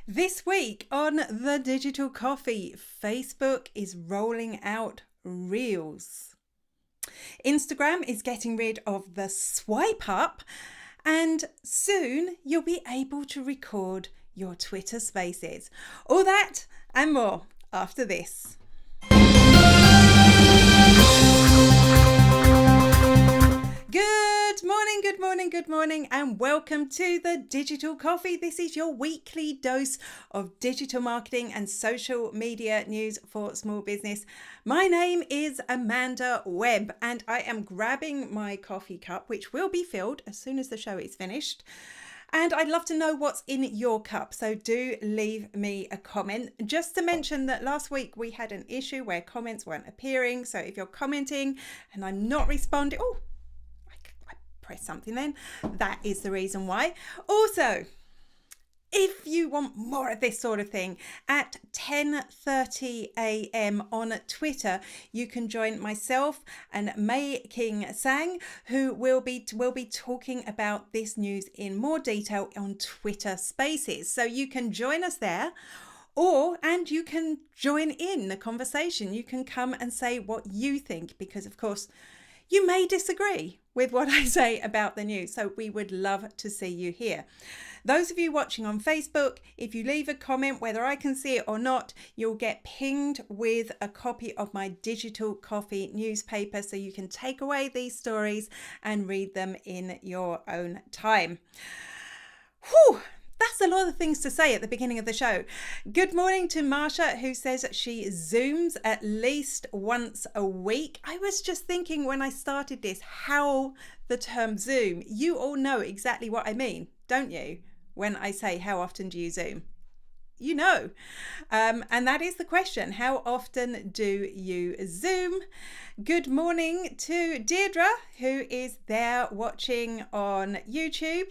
This week on The Digital Coffee, Facebook is rolling out Reels. Instagram is getting rid of the swipe up, and soon you'll be able to record your Twitter Spaces. All that and more after this. Good morning, and welcome to The Digital Coffee. This is your weekly dose of digital marketing and social media news for small business. My name is Amanda Webb, and I am grabbing my coffee cup, which will be filled as soon as the show is finished. And I'd love to know what's in your cup, so do leave me a comment. Just to mention that last week we had an issue where comments weren't appearing, so if you're commenting and I'm not responding, press something then, that is the reason why. Also, if you want more of this sort of thing, at 10:30 a.m. on Twitter, you can join myself and Mei King Sang, who will be talking about this news in more detail on Twitter Spaces. So you can join us there, and you can join in the conversation. You can come and say what you think, because of course you may disagree with what I say about the news, so we would love to see you here. Those of you watching on Facebook, if you leave a comment, whether I can see it or not, you'll get pinged with a copy of my Digital Coffee newspaper, so you can take away these stories and read them in your own time. Whew! That's a lot of things to say at the beginning of the show. Good morning to Marsha, who says she Zooms at least once a week. I was just thinking when I started this, how the term Zoom, you all know exactly what I mean, don't you? When I say, how often do you Zoom? You know. And that is the question. How often do you Zoom? Good morning to Deirdre, who is there watching on YouTube.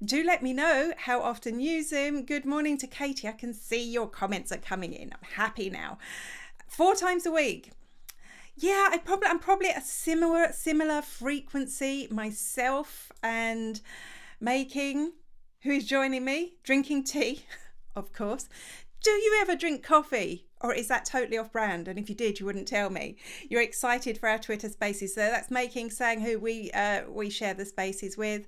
Do let me know how often you Zoom. Good morning to Katie. I can see your comments are coming in. I'm happy now. 4 times a week. Yeah, I'm probably at a similar frequency myself, and Making, who is joining me, drinking tea, of course. Do you ever drink coffee? Or is that totally off brand? And if you did, you wouldn't tell me. You're excited for our Twitter Spaces. So that's Making Sang, who we share the spaces with.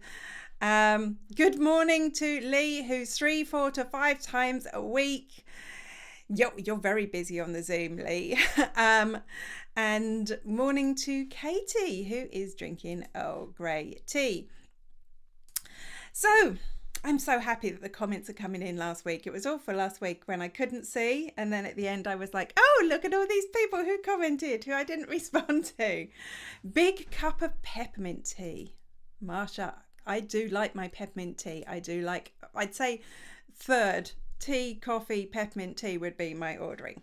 Good morning to Lee, who's 3, 4 to 5 times a week. You're very busy on the Zoom, Lee. And morning to Katie, who is drinking Earl Grey tea. So I'm so happy that the comments are coming in last week. It was awful last week when I couldn't see, and then at the end I was like, oh, look at all these people who commented, who I didn't respond to. Big cup of peppermint tea. Marsha, I do like my peppermint tea. I'd say third, tea, coffee, peppermint tea would be my ordering.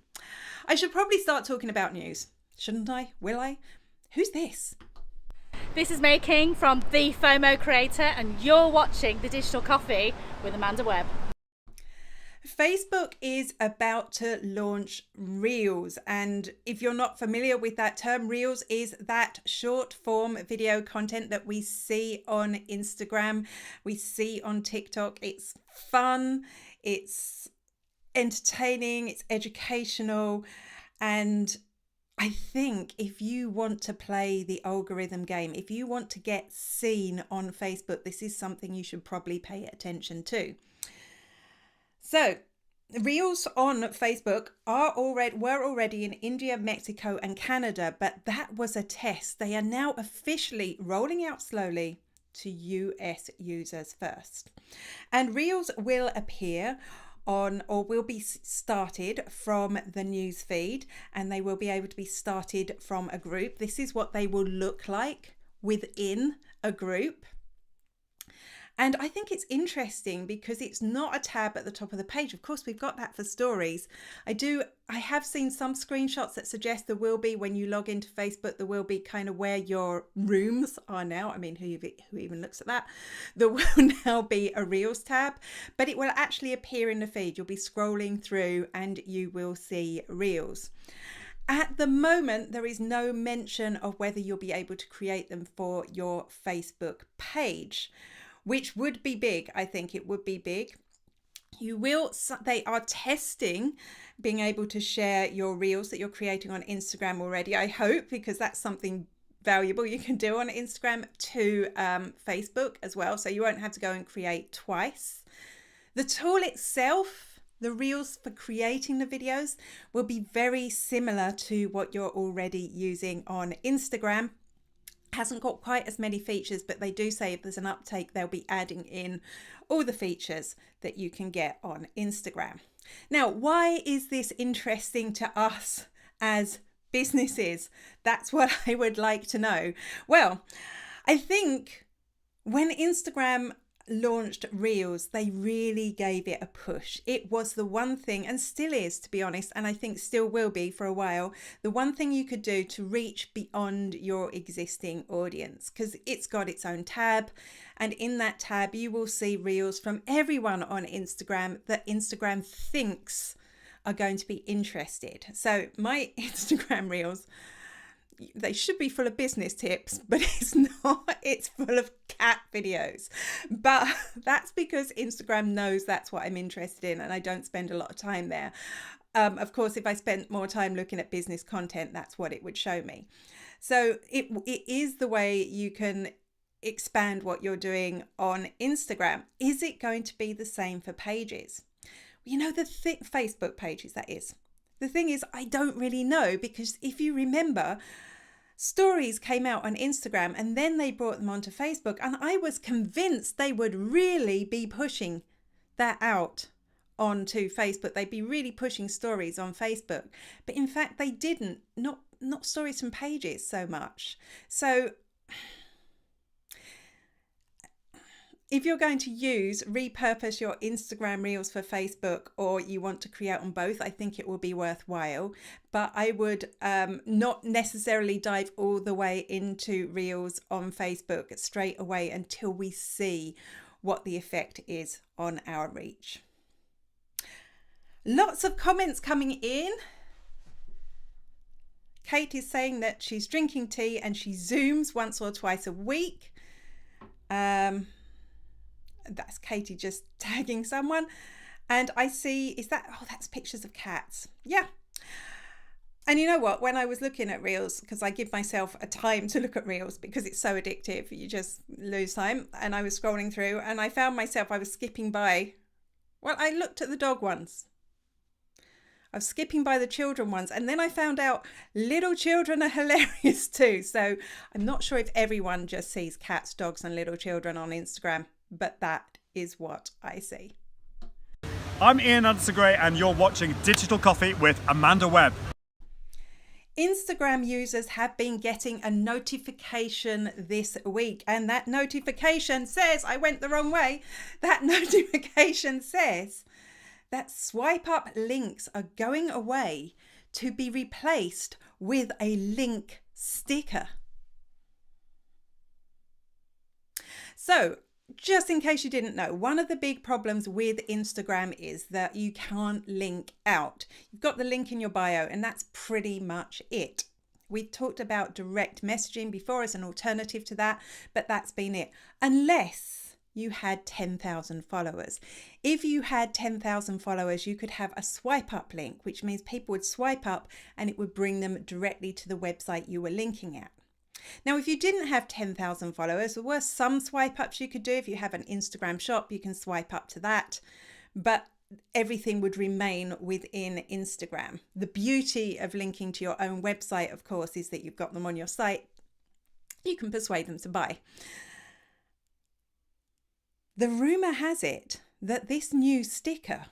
I should probably start talking about news. Shouldn't I? Will I? Who's this? This is Mei King from The FOMO Creator, and you're watching The Digital Coffee with Amanda Webb. Facebook is about to launch Reels, and if you're not familiar with that term, Reels is that short form video content that we see on Instagram, we see on TikTok. It's fun, it's entertaining, it's educational, and I think if you want to play the algorithm game, if you want to get seen on Facebook, this is something you should probably pay attention to. So, Reels on Facebook were already in India, Mexico, and Canada, but that was a test. They are now officially rolling out slowly to US users first. And Reels will appear on, or will be started from the news feed, and they will be able to be started from a group. This is what they will look like within a group. And I think it's interesting because it's not a tab at the top of the page. Of course, we've got that for stories. I have seen some screenshots that suggest there will be, when you log into Facebook, there will be kind of where your rooms are now. I mean, who even looks at that? There will now be a Reels tab, but it will actually appear in the feed. You'll be scrolling through and you will see Reels. At the moment, there is no mention of whether you'll be able to create them for your Facebook page, which would be big. I think it would be big. They are testing being able to share your reels that you're creating on Instagram already, I hope, because that's something valuable you can do on Instagram to Facebook as well. So you won't have to go and create twice. The tool itself, the reels for creating the videos, will be very similar to what you're already using on Instagram. Hasn't got quite as many features, but they do say if there's an uptake, they'll be adding in all the features that you can get on Instagram. Now, why is this interesting to us as businesses? That's what I would like to know. Well, I think when Instagram launched Reels, they really gave it a push. It was the one thing, and still is, to be honest, and I think still will be for a while, the one thing you could do to reach beyond your existing audience, because it's got its own tab, and in that tab you will see Reels from everyone on Instagram that Instagram thinks are going to be interested. So my Instagram Reels, they should be full of business tips, but it's not. It's full of cat videos. But that's because Instagram knows that's what I'm interested in, and I don't spend a lot of time there. Of course, if I spent more time looking at business content, that's what it would show me. So it is the way you can expand what you're doing on Instagram. Is it going to be the same for pages? You know, the Facebook pages, that is. The thing is, I don't really know, because if you remember, stories came out on Instagram and then they brought them onto Facebook, and I was convinced they would really be pushing that out onto Facebook. They'd be really pushing stories on Facebook, but in fact they didn't. Not stories from pages so much. So if you're going to repurpose your Instagram Reels for Facebook, or you want to create on both, I think it will be worthwhile. But I would not necessarily dive all the way into Reels on Facebook straight away until we see what the effect is on our reach. Lots of comments coming in. Kate is saying that she's drinking tea and she Zooms once or twice a week. That's Katie just tagging someone. And I see, that's pictures of cats. Yeah. And you know what? When I was looking at Reels, because I give myself a time to look at Reels because it's so addictive, you just lose time. And I was scrolling through and I found myself, I was skipping by. Well, I looked at the dog ones. I was skipping by the children ones. And then I found out little children are hilarious too. So I'm not sure if everyone just sees cats, dogs, and little children on Instagram, but that is what I see. I'm Ian Anderson-Gray and you're watching Digital Coffee with Amanda Webb. Instagram users have been getting a notification this week, and that notification says, I went the wrong way. That notification says that swipe up links are going away to be replaced with a link sticker. So, just in case you didn't know, one of the big problems with Instagram is that you can't link out. You've got the link in your bio and that's pretty much it. We've talked about direct messaging before as an alternative to that, but that's been it. Unless you had 10,000 followers. If you had 10,000 followers, you could have a swipe up link, which means people would swipe up and it would bring them directly to the website you were linking at. Now, if you didn't have 10,000 followers, there were some swipe ups you could do. If you have an Instagram shop, you can swipe up to that, but everything would remain within Instagram. The beauty of linking to your own website, of course, is that you've got them on your site. You can persuade them to buy. The rumor has it that this new sticker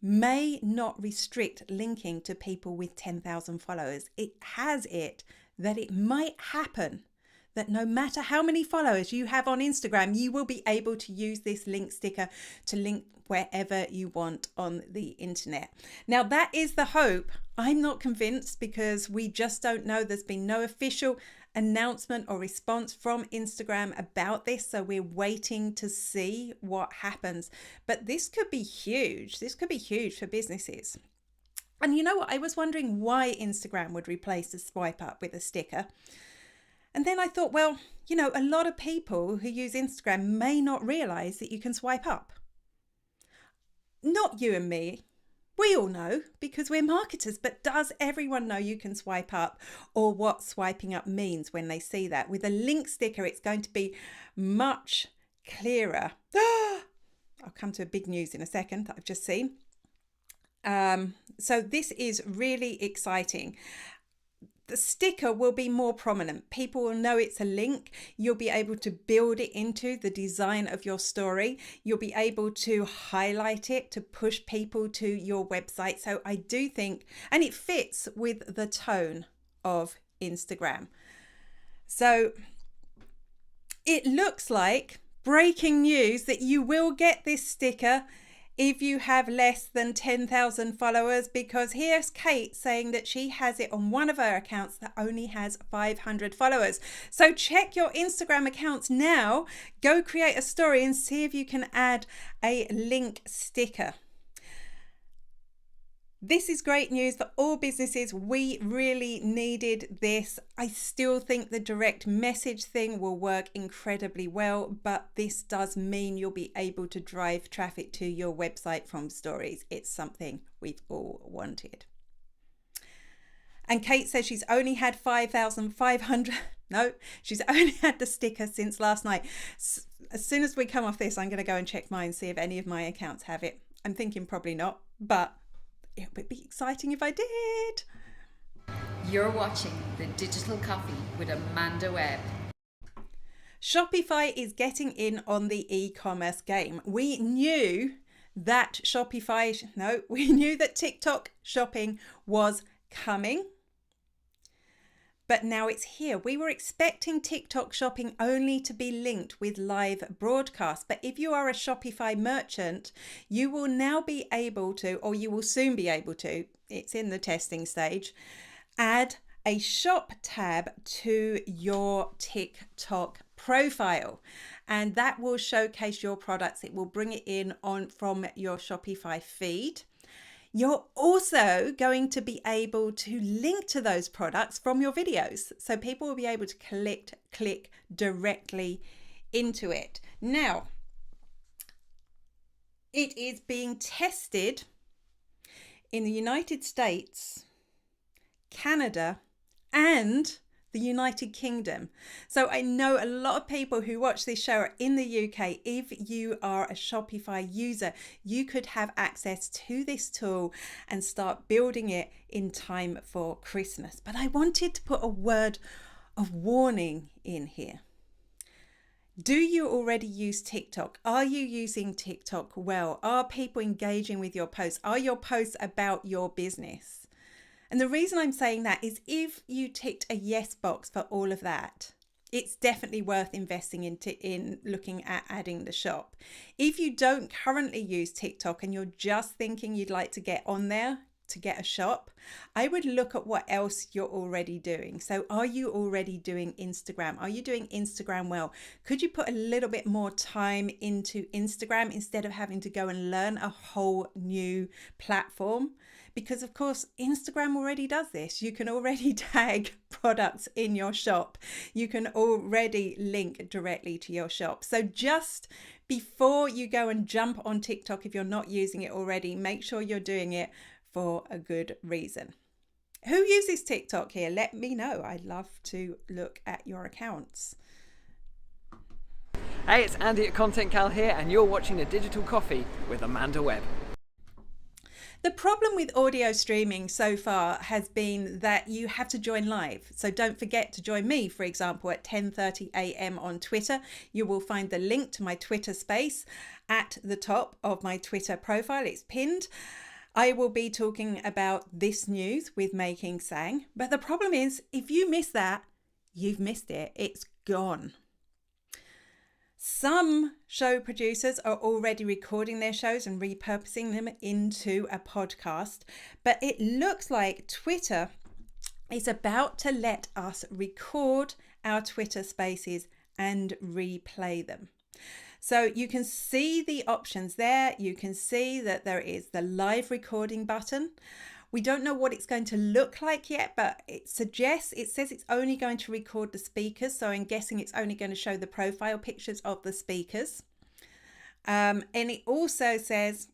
may not restrict linking to people with 10,000 followers. It has it that it might happen that no matter how many followers you have on Instagram, you will be able to use this link sticker to link wherever you want on the internet. Now, that is the hope. I'm not convinced because we just don't know. There's been no official announcement or response from Instagram about this, so we're waiting to see what happens. But this could be huge. This could be huge for businesses. And you know what? I was wondering why Instagram would replace the swipe up with a sticker. And then I thought, well, you know, a lot of people who use Instagram may not realize that you can swipe up. not you and me. We all know because we're marketers, but does everyone know you can swipe up or what swiping up means when they see that? With a link sticker, it's going to be much clearer. I'll come to a big news in a second that I've just seen. So this is really exciting. The sticker will be more prominent. People will know it's a link. You'll be able to build it into the design of your story. You'll be able to highlight it to push people to your website. So I do think, and it fits with the tone of Instagram. So it looks like breaking news that you will get this sticker if you have less than 10,000 followers, because here's Kate saying that she has it on one of her accounts that only has 500 followers. So check your Instagram accounts now, go create a story and see if you can add a link sticker. This is great news for all businesses. We really needed this. I still think the direct message thing will work incredibly well, but this does mean you'll be able to drive traffic to your website from stories. It's something we've all wanted. And Kate says she's only had 5,500. No, she's only had the sticker since last night. As soon as we come off this, I'm going to go and check mine, see if any of my accounts have it. I'm thinking probably not, but it would be exciting if I did. You're watching The Digital Coffee with Amanda Webb. Shopify is getting in on the e-commerce game. We knew that we knew that TikTok shopping was coming, but now it's here. We were expecting TikTok shopping only to be linked with live broadcast. But if you are a Shopify merchant, you will now be able to, or you will soon be able to, it's in the testing stage, add a shop tab to your TikTok profile. And that will showcase your products. It will bring it in from your Shopify feed. You're also going to be able to link to those products from your videos. So people will be able to click directly into it. Now, it is being tested in the United States, Canada, and the United Kingdom. So I know a lot of people who watch this show are in the UK. If you are a Shopify user, you could have access to this tool and start building it in time for Christmas. But I wanted to put a word of warning in here. Do you already use TikTok? Are you using TikTok well? Are people engaging with your posts? Are your posts about your business? And the reason I'm saying that is if you ticked a yes box for all of that, it's definitely worth investing in looking at adding the shop. If you don't currently use TikTok and you're just thinking you'd like to get on there to get a shop, I would look at what else you're already doing. So are you already doing Instagram? Are you doing Instagram well? Could you put a little bit more time into Instagram instead of having to go and learn a whole new platform? Because of course, Instagram already does this. You can already tag products in your shop. You can already link directly to your shop. So just before you go and jump on TikTok, if you're not using it already, make sure you're doing it for a good reason. Who uses TikTok here? Let me know. I'd love to look at your accounts. Hey, it's Andy at Content Cal here, and you're watching The Digital Coffee with Amanda Webb. The problem with audio streaming so far has been that you have to join live. So don't forget to join me, for example, at 10:30 a.m. on Twitter. You will find the link to my Twitter space at the top of my Twitter profile. It's pinned. I will be talking about this news with Making Sang. But the problem is, if you miss that, you've missed it. It's gone. Some show producers are already recording their shows and repurposing them into a podcast, but it looks like Twitter is about to let us record our Twitter spaces and replay them. So you can see the options there. You can see that there is the live recording button. We don't know what it's going to look like yet, but it says it's only going to record the speakers. So I'm guessing it's only going to show the profile pictures of the speakers. And it also says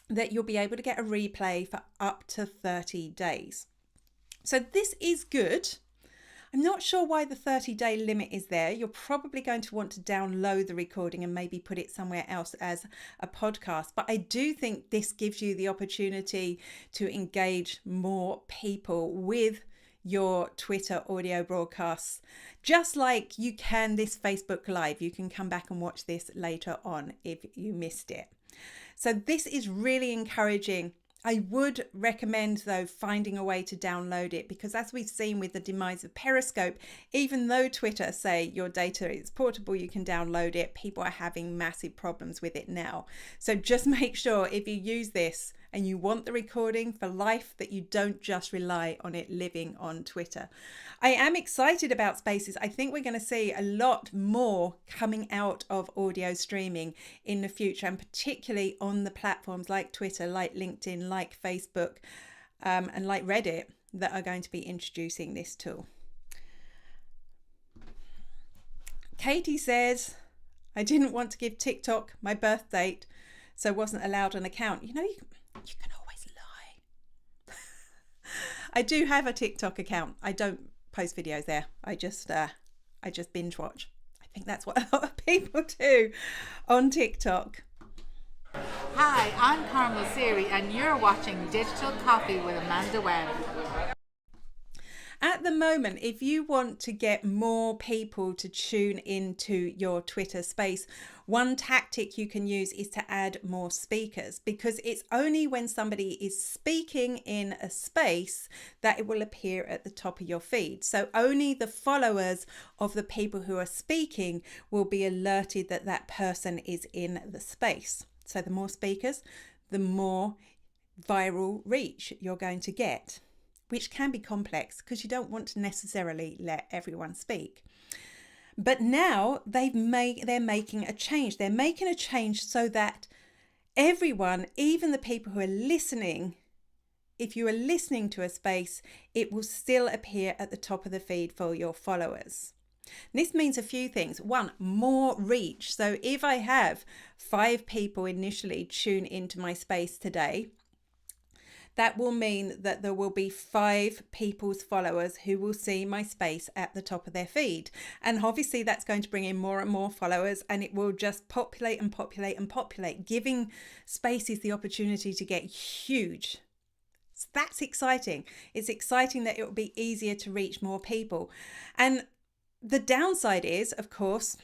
that you'll be able to get a replay for up to 30 days. So this is good. I'm not sure why the 30-day limit is there. You're probably going to want to download the recording and maybe put it somewhere else as a podcast. But I do think this gives you the opportunity to engage more people with your Twitter audio broadcasts, just like you can this Facebook Live. You can come back and watch this later on if you missed it. So this is really encouraging. I would recommend, though, finding a way to download it, because as we've seen with the demise of Periscope, even though Twitter say your data is portable, you can download it, people are having massive problems with it now. So just make sure if you use this and you want the recording for life, that you don't just rely on it living on Twitter. I am excited about Spaces. I think we're going to see a lot more coming out of audio streaming in the future, and particularly on the platforms like Twitter, like LinkedIn, like Facebook, and like Reddit, that are going to be introducing this tool. Katie says, I didn't want to give TikTok my birth date, so wasn't allowed an account. You know, you can always lie. I do have a TikTok account. I don't post videos there. I just binge watch. I think that's what a lot of people do on TikTok. Hi, I'm Carmel Siri and you're watching Digital Coffee with Amanda Webb. At the moment, if you want to get more people to tune into your Twitter space, one tactic you can use is to add more speakers, because it's only when somebody is speaking in a space that it will appear at the top of your feed. So only the followers of the people who are speaking will be alerted that that person is in the space. So the more speakers, the more viral reach you're going to get, which can be complex because you don't want to necessarily let everyone speak. But now they're making a change. They're making a change so that everyone, even the people who are listening, if you are listening to a space, it will still appear at the top of the feed for your followers. This means a few things. One, more reach. So if I have 5 people initially tune into my space today, that will mean that there will be 5 people's followers who will see my space at the top of their feed. And obviously that's going to bring in more and more followers, and it will just populate and populate and populate, giving spaces the opportunity to get huge. So that's exciting. It's exciting that it will be easier to reach more people. And the downside is, of course,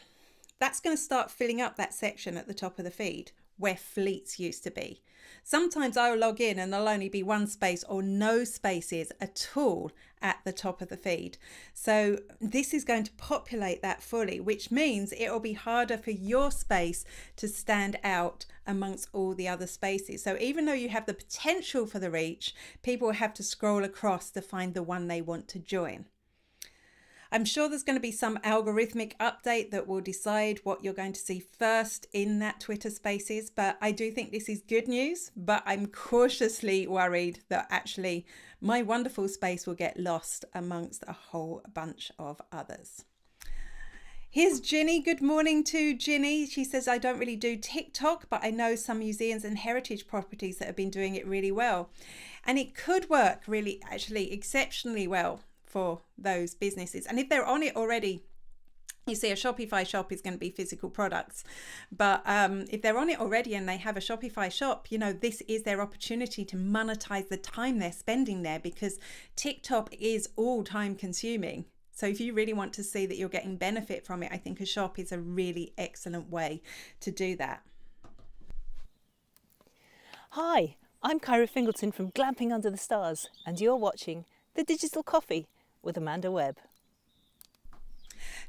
that's going to start filling up that section at the top of the feed where fleets used to be. Sometimes I'll log in and there'll only be 1 space or no spaces at all at the top of the feed. So this is going to populate that fully, which means it will be harder for your space to stand out amongst all the other spaces. So even though you have the potential for the reach, people will have to scroll across to find the one they want to join. I'm sure there's going to be some algorithmic update that will decide what you're going to see first in that Twitter Spaces, but I do think this is good news, but I'm cautiously worried that actually my wonderful space will get lost amongst a whole bunch of others. Here's Ginny. Good morning to Ginny. She says, I don't really do TikTok, but I know some museums and heritage properties that have been doing it really well. And it could work really, actually, exceptionally well for those businesses. And if they're on it already, you see, a Shopify shop is going to be physical products. But if they're on it already and they have a Shopify shop, you know, this is their opportunity to monetize the time they're spending there, because TikTok is all time consuming. So if you really want to see that you're getting benefit from it, I think a shop is a really excellent way to do that. Hi, I'm Kyra Fingleton from Glamping Under the Stars, and you're watching The Digital Coffee with Amanda Webb.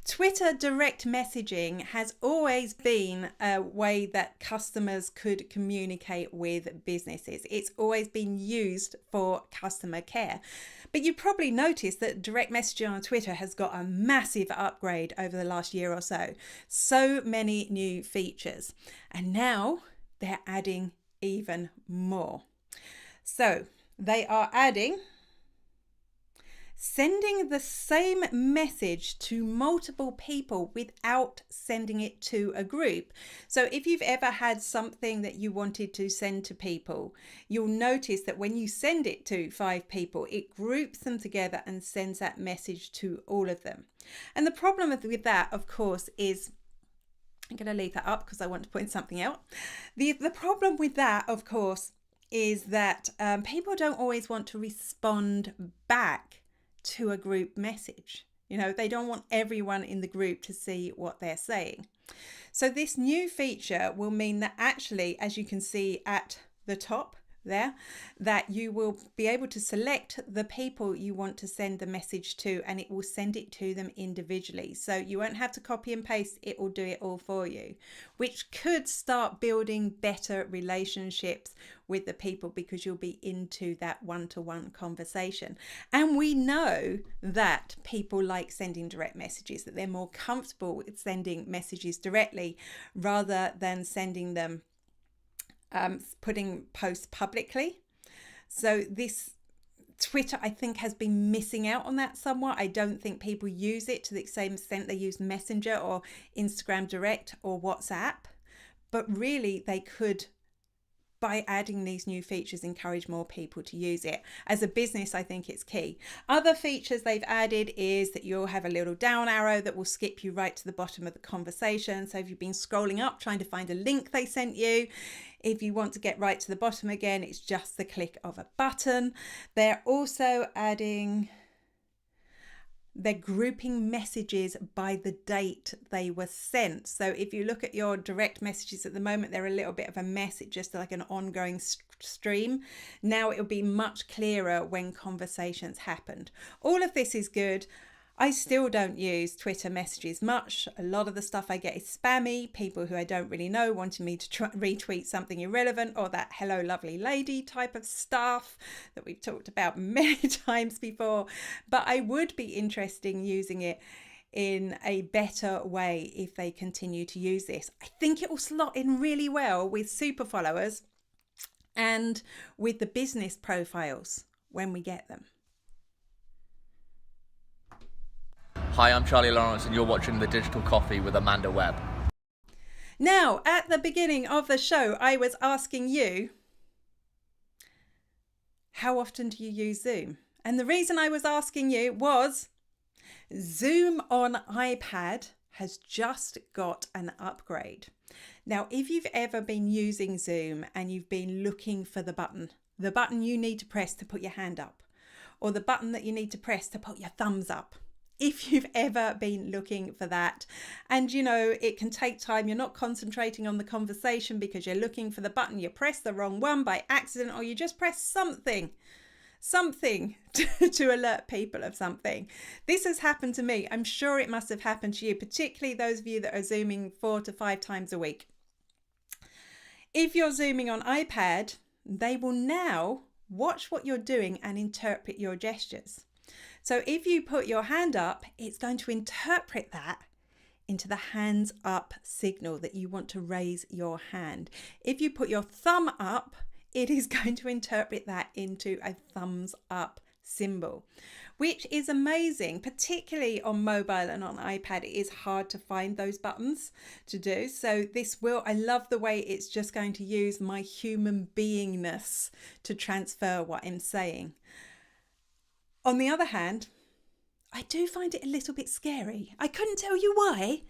Twitter direct messaging has always been a way that customers could communicate with businesses. It's always been used for customer care. But you probably noticed that direct messaging on Twitter has got a massive upgrade over the last year or so. So many new features. And now they're adding even more. So they are adding sending the same message to multiple people without sending it to a group. So if you've ever had something that you wanted to send to people, you'll notice that when you send it to 5 people, it groups them together and sends that message to all of them. And the problem with that, of course, is, I'm going to leave that up because I want to point something out. The problem with that, of course, is that people don't always want to respond back to a group message. You know, they don't want everyone in the group to see what they're saying. So this new feature will mean that actually, as you can see at the top there, that you will be able to select the people you want to send the message to, and it will send it to them individually. So you won't have to copy and paste, it will do it all for you, which could start building better relationships with the people because you'll be into that one-to-one conversation. And we know that people like sending direct messages, that they're more comfortable with sending messages directly rather than sending them putting posts publicly. So this Twitter, I think, has been missing out on that somewhat. I don't think people use it to the same extent they use Messenger or Instagram Direct or WhatsApp, but really they could, by adding these new features, encourage more people to use it. As a business, I think it's key. Other features they've added is that you'll have a little down arrow that will skip you right to the bottom of the conversation. So if you've been scrolling up trying to find a link they sent you, if you want to get right to the bottom again, it's just the click of a button. They're also adding, they're grouping messages by the date they were sent. So if you look at your direct messages at the moment, they're a little bit of a mess. It's just like an ongoing stream. Now it'll be much clearer when conversations happened. All of this is good. I still don't use Twitter messages much. A lot of the stuff I get is spammy, people who I don't really know wanting me to retweet something irrelevant, or that hello lovely lady type of stuff that we've talked about many times before. But I would be interested in using it in a better way if they continue to use this. I think it will slot in really well with super followers and with the business profiles when we get them. Hi, I'm Charlie Lawrence and you're watching The Digital Coffee with Amanda Webb. Now, at the beginning of the show, I was asking you, how often do you use Zoom? And the reason I was asking you was Zoom on iPad has just got an upgrade. Now, if you've ever been using Zoom and you've been looking for the button you need to press to put your hand up, or the button that you need to press to put your thumbs up, if you've ever been looking for that, and you know, it can take time, you're not concentrating on the conversation because you're looking for the button, you press the wrong one by accident, or you just press something to alert people of something. This has happened to me. I'm sure it must have happened to you, particularly those of you that are Zooming 4 to 5 times a week. If you're Zooming on iPad, they will now watch what you're doing and interpret your gestures. So if you put your hand up, it's going to interpret that into the hands up signal that you want to raise your hand. If you put your thumb up, it is going to interpret that into a thumbs up symbol, which is amazing, particularly on mobile and on iPad. It is hard to find those buttons to do. So this will, I love the way it's just going to use my human beingness to transfer what I'm saying. On the other hand, I do find it a little bit scary. I couldn't tell you why,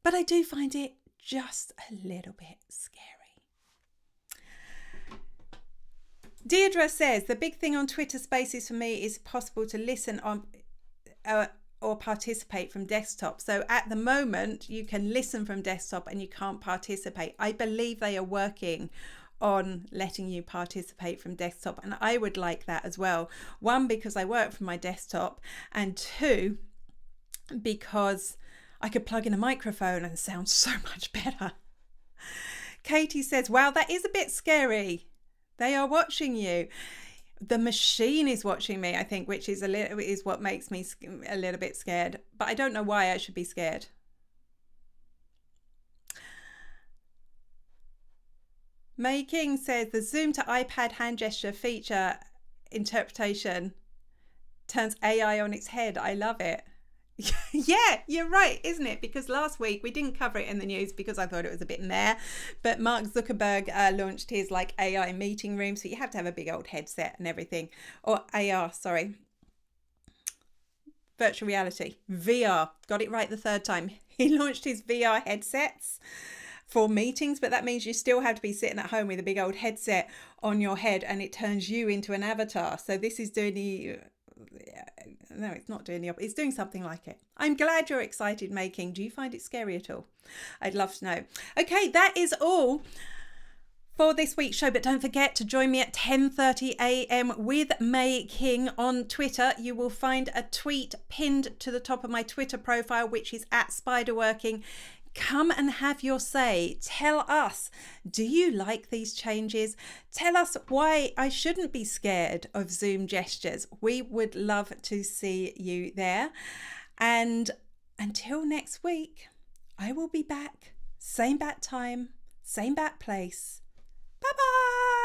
but I do find it just a little bit scary. Deirdre says, the big thing on Twitter Spaces for me is possible to listen on or participate from desktop. So at the moment, you can listen from desktop and you can't participate. I believe they are working on letting you participate from desktop, and I would like that as well. One, because I work from my desktop, and two, because I could plug in a microphone and sound so much better. Katie says, wow, that is a bit scary. They are watching you. The machine is watching me, I think, which is what makes me a little bit scared, but I don't know why I should be scared. May King says the Zoom to iPad hand gesture feature interpretation turns AI on its head. I love it. Yeah, you're right, isn't it? Because last week we didn't cover it in the news because I thought it was a bit meh, but Mark Zuckerberg launched his like AI meeting room, so you have to have a big old headset and everything, or AR, sorry, virtual reality, VR, got it right the third time. He launched his VR headsets for meetings, but that means you still have to be sitting at home with a big old headset on your head and it turns you into an avatar. So this is doing the no, it's not doing the opposite. It's doing something like it. I'm glad you're excited, Making. Do you find it scary at all? I'd love to know. Okay, that is all for this week's show, but don't forget to join me at 10:30 a.m. with May King on Twitter. You will find a tweet pinned to the top of my Twitter profile, which is @Spiderworking. Come and have your say. Tell us, do you like these changes? Tell us why I shouldn't be scared of Zoom gestures. We would love to see you there. And until next week, I will be back. Same bat time, same bat place. Bye-bye.